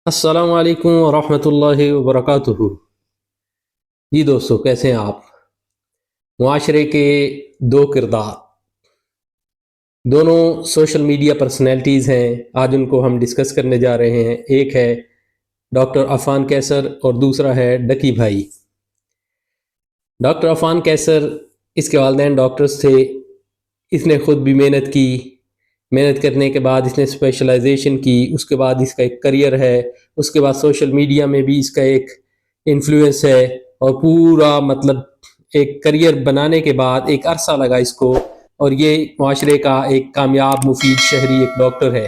السلام علیکم ورحمۃ اللہ وبرکاتہ۔ جی دوستو، کیسے ہیں آپ؟ معاشرے کے دو کردار، دونوں سوشل میڈیا پرسنالٹیز ہیں۔ آج ان کو ہم ڈسکس کرنے جا رہے ہیں۔ ایک ہے ڈاکٹر عفان کیسر اور دوسرا ہے ڈکی بھائی۔ ڈاکٹر عفان کیسر، اس کے والدین ڈاکٹرز تھے۔ اس نے خود بھی محنت کی، محنت کرنے کے بعد اس نے اسپیشلائزیشن کی، اس کے بعد اس کا ایک کریئر ہے، اس کے بعد سوشل میڈیا میں بھی اس کا ایک انفلوئنس ہے، اور پورا مطلب ایک کریئر بنانے کے بعد ایک عرصہ لگا اس کو، اور یہ معاشرے کا ایک کامیاب مفید شہری ایک ڈاکٹر ہے۔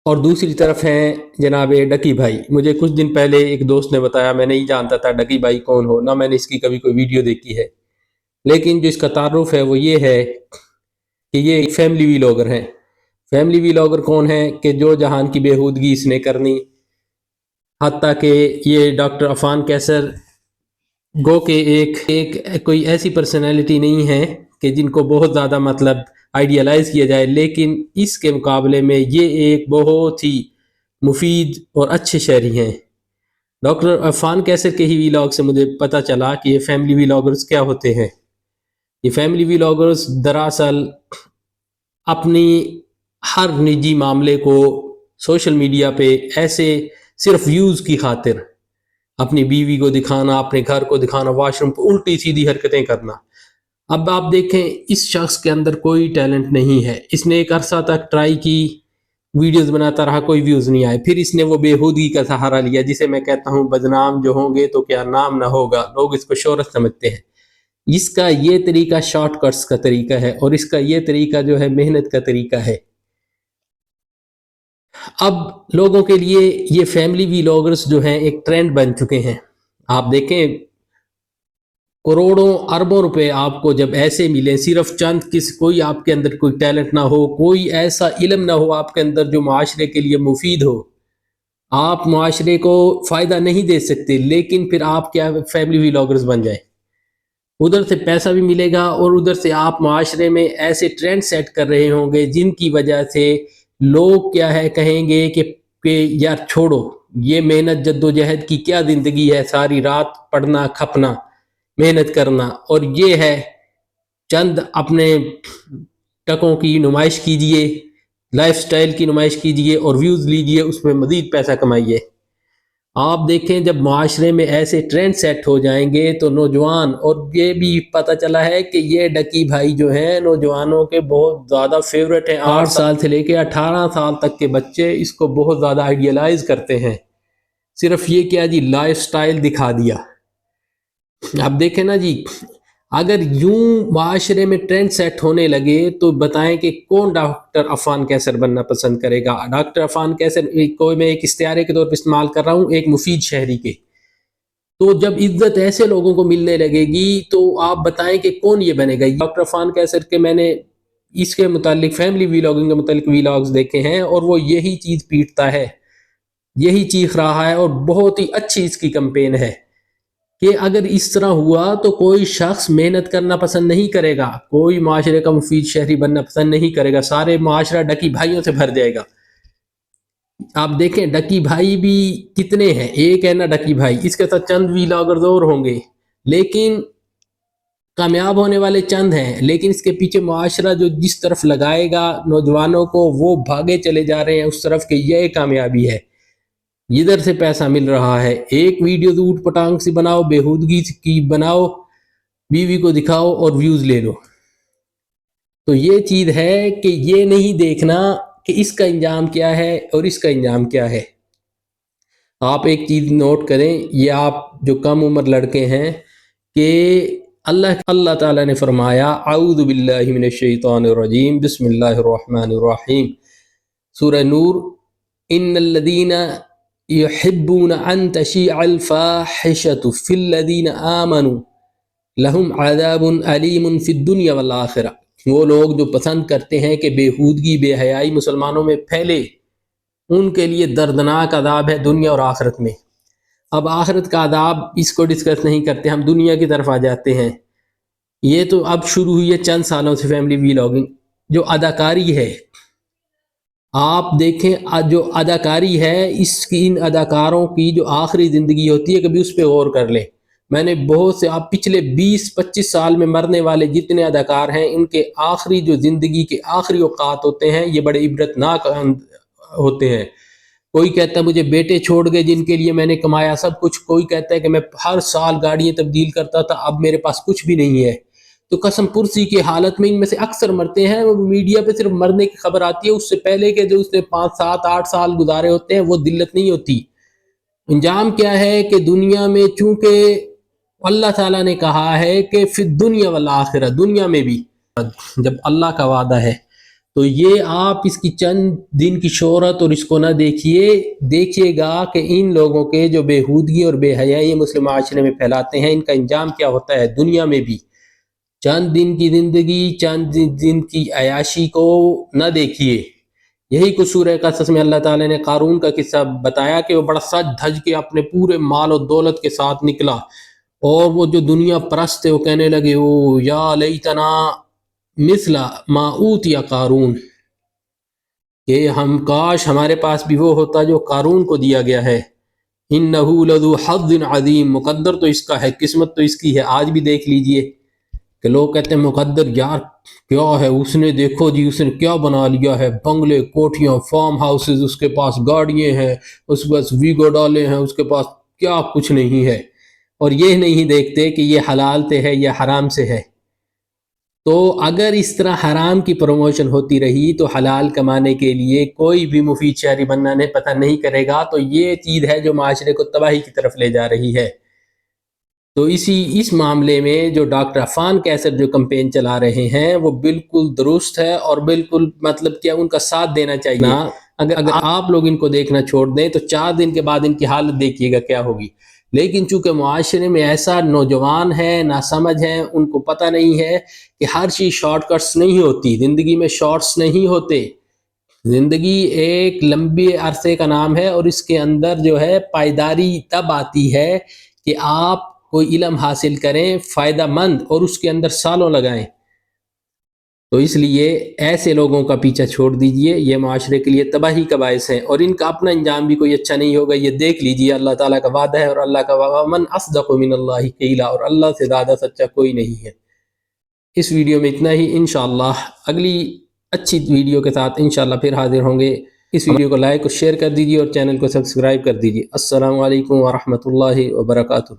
اور دوسری طرف ہیں جناب ڈکی بھائی۔ مجھے کچھ دن پہلے ایک دوست نے بتایا، میں نہیں جانتا تھا ڈکی بھائی کون ہو، نہ میں نے اس کی کبھی کوئی ویڈیو دیکھی ہے، لیکن جو اس کا تعارف ہے وہ یہ ہے کہ یہ ایک فیملی ویلاگر ہیں۔ فیملی ویلاگر کون ہیں کہ جو جہان کی بےہودگی اس نے کرنی، حتیٰ کہ یہ ڈاکٹر عفان کیسر گو کہ ایک کوئی ایسی پرسنالٹی نہیں ہے کہ جن کو بہت زیادہ مطلب آئیڈیالائز کیا جائے، لیکن اس کے مقابلے میں یہ ایک بہت ہی مفید اور اچھے شہری ہیں۔ ڈاکٹر عفان کیسر کے ہی ویلاگ سے مجھے پتہ چلا کہ یہ فیملی ویلاگرز کیا ہوتے ہیں۔ یہ فیملی ویلاگرز دراصل اپنی ہر نجی معاملے کو سوشل میڈیا پہ ایسے صرف ویوز کی خاطر اپنی بیوی کو دکھانا، اپنے گھر کو دکھانا، واش روم پہ الٹی سیدھی حرکتیں کرنا۔ اب آپ دیکھیں، اس شخص کے اندر کوئی ٹیلنٹ نہیں ہے۔ اس نے ایک عرصہ تک ٹرائی کی، ویڈیوز بناتا رہا، کوئی ویوز نہیں آئے۔ پھر اس نے وہ بےہودگی کا سہارا لیا، جسے میں کہتا ہوں بدنام جو ہوں گے تو کیا نام نہ ہوگا۔ لوگ اس کو شہرت سمجھتے ہیں۔ اس کا یہ طریقہ شارٹ کٹس کا طریقہ ہے، اور اس کا یہ طریقہ جو ہے محنت کا طریقہ ہے۔ اب لوگوں کے لیے یہ فیملی ویلاگرز جو ہیں ایک ٹرینڈ بن چکے ہیں۔ آپ دیکھیں، کروڑوں اربوں روپے آپ کو جب ایسے ملیں، صرف چند کوئی آپ کے اندر کوئی ٹیلنٹ نہ ہو، کوئی ایسا علم نہ ہو آپ کے اندر جو معاشرے کے لیے مفید ہو، آپ معاشرے کو فائدہ نہیں دے سکتے، لیکن پھر آپ کیا فیملی ویلاگرز بن جائیں۔ ادھر سے پیسہ بھی ملے گا، اور ادھر سے آپ معاشرے میں ایسے ٹرینڈ سیٹ کر رہے ہوں گے جن کی وجہ سے لوگ کیا ہے کہیں گے کہ یار چھوڑو، یہ محنت جد و جہد کی کیا زندگی ہے، ساری رات پڑھنا کھپنا محنت کرنا، اور یہ ہے چند اپنے ٹکوں کی نمائش کیجئے، لائف سٹائل کی نمائش کیجئے اور ویوز لیجئے، اس میں مزید پیسہ کمائیے۔ آپ دیکھیں، جب معاشرے میں ایسے ٹرینڈ سیٹ ہو جائیں گے تو نوجوان، اور یہ بھی پتہ چلا ہے کہ یہ ڈکی بھائی جو ہیں نوجوانوں کے بہت زیادہ فیورٹ ہیں۔ 8 سال سے لے کے 18 سال تک کے بچے اس کو بہت زیادہ آئیڈیالائز کرتے ہیں۔ صرف یہ کیا جی، لائف سٹائل دکھا دیا۔ اب دیکھیں نا جی، اگر یوں معاشرے میں ٹرینڈ سیٹ ہونے لگے تو بتائیں کہ کون ڈاکٹر عفان کیسر بننا پسند کرے گا؟ ڈاکٹر عفان کیسر کو میں ایک استعارے کے طور پر استعمال کر رہا ہوں، ایک مفید شہری کے۔ تو جب عزت ایسے لوگوں کو ملنے لگے گی تو آپ بتائیں کہ کون یہ بنے گا؟ ڈاکٹر عفان کیسر کے میں نے اس کے متعلق فیملی ویلاگنگ کے متعلق ویلاگز دیکھے ہیں، اور وہ یہی چیز پیٹتا ہے، یہی چیخ رہا ہے، اور بہت ہی اچھی اس کی کمپین ہے کہ اگر اس طرح ہوا تو کوئی شخص محنت کرنا پسند نہیں کرے گا، کوئی معاشرے کا مفید شہری بننا پسند نہیں کرے گا، سارے معاشرہ ڈکی بھائیوں سے بھر جائے گا۔ آپ دیکھیں ڈکی بھائی بھی کتنے ہیں، ایک ہے نا ڈکی بھائی، اس کے ساتھ چند ویلاگرز اور ہوں گے، لیکن کامیاب ہونے والے چند ہیں، لیکن اس کے پیچھے معاشرہ جو جس طرف لگائے گا نوجوانوں کو، وہ بھاگے چلے جا رہے ہیں اس طرف کہ یہ کامیابی ہے، ادھر سے پیسہ مل رہا ہے۔ ایک ویڈیو اوٹ پٹانگ سی بناؤ، بےہودگی کی بناؤ، بیوی کو دکھاؤ اور ویوز لے لو۔ تو یہ چیز ہے کہ یہ نہیں دیکھنا کہ اس کا انجام کیا ہے اور اس کا انجام کیا ہے۔ آپ ایک چیز نوٹ کریں، یہ آپ جو کم عمر لڑکے ہیں، کہ اللہ تعالیٰ نے فرمایا اعوذ باللہ من الشیطان الرجیم بسم اللہ الرحمن الرحیم، سورہ نور، ان الذین یحبون ان تشیع الفاحشۃ فی الذین آمنوا لہم عذاب علیم فی الدنیا والآخرہ۔ وہ لوگ جو پسند کرتے ہیں کہ بےہودگی بے حیائی مسلمانوں میں پھیلے، ان کے لیے دردناک عذاب ہے دنیا اور آخرت میں۔ اب آخرت کا عذاب اس کو ڈسکس نہیں کرتے، ہم دنیا کی طرف آ جاتے ہیں۔ یہ تو اب شروع ہوئی ہے چند سالوں سے فیملی ویلاگنگ، جو اداکاری ہے، آپ دیکھیں جو اداکاری ہے، اس کی ان اداکاروں کی جو آخری زندگی ہوتی ہے کبھی اس پہ غور کر لیں. میں نے بہت سے آپ پچھلے 20-25 سال میں مرنے والے جتنے اداکار ہیں ان کے آخری جو زندگی کے آخری اوقات ہوتے ہیں یہ بڑے عبرتناک ہوتے ہیں. کوئی کہتا ہے مجھے بیٹے چھوڑ گئے جن کے لیے میں نے کمایا سب کچھ، کوئی کہتا ہے کہ میں ہر سال گاڑیاں تبدیل کرتا تھا اب میرے پاس کچھ بھی نہیں ہے. تو قسم پرسی کی حالت میں ان میں سے اکثر مرتے ہیں. وہ میڈیا پہ صرف مرنے کی خبر آتی ہے، اس سے پہلے کے جو اس نے 5-7-8 سال گزارے ہوتے ہیں وہ دلت نہیں ہوتی. انجام کیا ہے کہ دنیا میں چونکہ اللہ تعالیٰ نے کہا ہے کہ فی الدنیا والآخرہ، دنیا میں بھی جب اللہ کا وعدہ ہے تو یہ آپ اس کی چند دن کی شہرت اور اس کو نہ دیکھیے گا کہ ان لوگوں کے جو بےہودگی اور بے حیائی مسلم معاشرے میں پھیلاتے ہیں ان کا انجام کیا ہوتا ہے دنیا میں بھی. چند دن کی زندگی، چند دن کی عیاشی کو نہ دیکھیے. یہی کچھ سورہ قصص میں اللہ تعالیٰ نے قارون کا قصہ بتایا کہ وہ بڑا سج دھج کے اپنے پورے مال و دولت کے ساتھ نکلا، اور وہ جو دنیا پرست تھے وہ کہنے لگے او یا لیتنا مثل ما اوتی قارون، کہ ہم کاش ہمارے پاس بھی وہ ہوتا جو قارون کو دیا گیا ہے. انہ لذو حظ عظیم، مقدر تو اس کا ہے، قسمت تو اس کی ہے. آج بھی دیکھ لیجئے کہ لوگ کہتے ہیں مقدر یار کیا ہے، اس نے دیکھو جی اس نے کیا بنا لیا ہے، بنگلے، کوٹھیاں، فارم ہاؤسز، اس کے پاس گاڑیاں ہیں، اس کے پاس ویگو ڈالے ہیں، اس کے پاس کیا کچھ نہیں ہے. اور یہ نہیں دیکھتے کہ یہ حلال سے ہے یا حرام سے ہے. تو اگر اس طرح حرام کی پروموشن ہوتی رہی تو حلال کمانے کے لیے کوئی بھی مفید شہری بننا نے پتہ نہیں کرے گا. تو یہ چیز ہے جو معاشرے کو تباہی کی طرف لے جا رہی ہے. تو اس معاملے میں جو ڈاکٹر عفان کیسر جو کمپین چلا رہے ہیں وہ بالکل درست ہے، اور بالکل مطلب کیا ان کا ساتھ دینا چاہیے. اگر آپ لوگ ان کو دیکھنا چھوڑ دیں تو 4 دن کے بعد ان کی حالت دیکھیے گا کیا ہوگی. لیکن چونکہ معاشرے میں ایسا نوجوان ہے، ناسمجھ ہیں، ان کو پتہ نہیں ہے کہ ہر چیز شارٹ کٹس نہیں ہوتی، زندگی میں شارٹس نہیں ہوتے. زندگی ایک لمبے عرصے کا نام ہے، اور اس کے اندر جو ہے پائیداری تب آتی ہے کہ آپ کوئی علم حاصل کریں فائدہ مند اور اس کے اندر سالوں لگائیں. تو اس لیے ایسے لوگوں کا پیچھا چھوڑ دیجئے، یہ معاشرے کے لیے تباہی کا باعث ہیں، اور ان کا اپنا انجام بھی کوئی اچھا نہیں ہوگا. یہ دیکھ لیجئے اللہ تعالیٰ کا وعدہ ہے، اور اللہ کا وعدہ من اصدق من اللہ قیلا، اور اللہ سے زیادہ سچا کوئی نہیں ہے. اس ویڈیو میں اتنا ہی. انشاءاللہ اگلی اچھی ویڈیو کے ساتھ انشاءاللہ پھر حاضر ہوں گے. اس ویڈیو کو لائک اور شیئر کر دیجئے اور چینل کو سبسکرائب کر دیجئے. السلام علیکم ورحمۃ اللہ وبرکاتہ.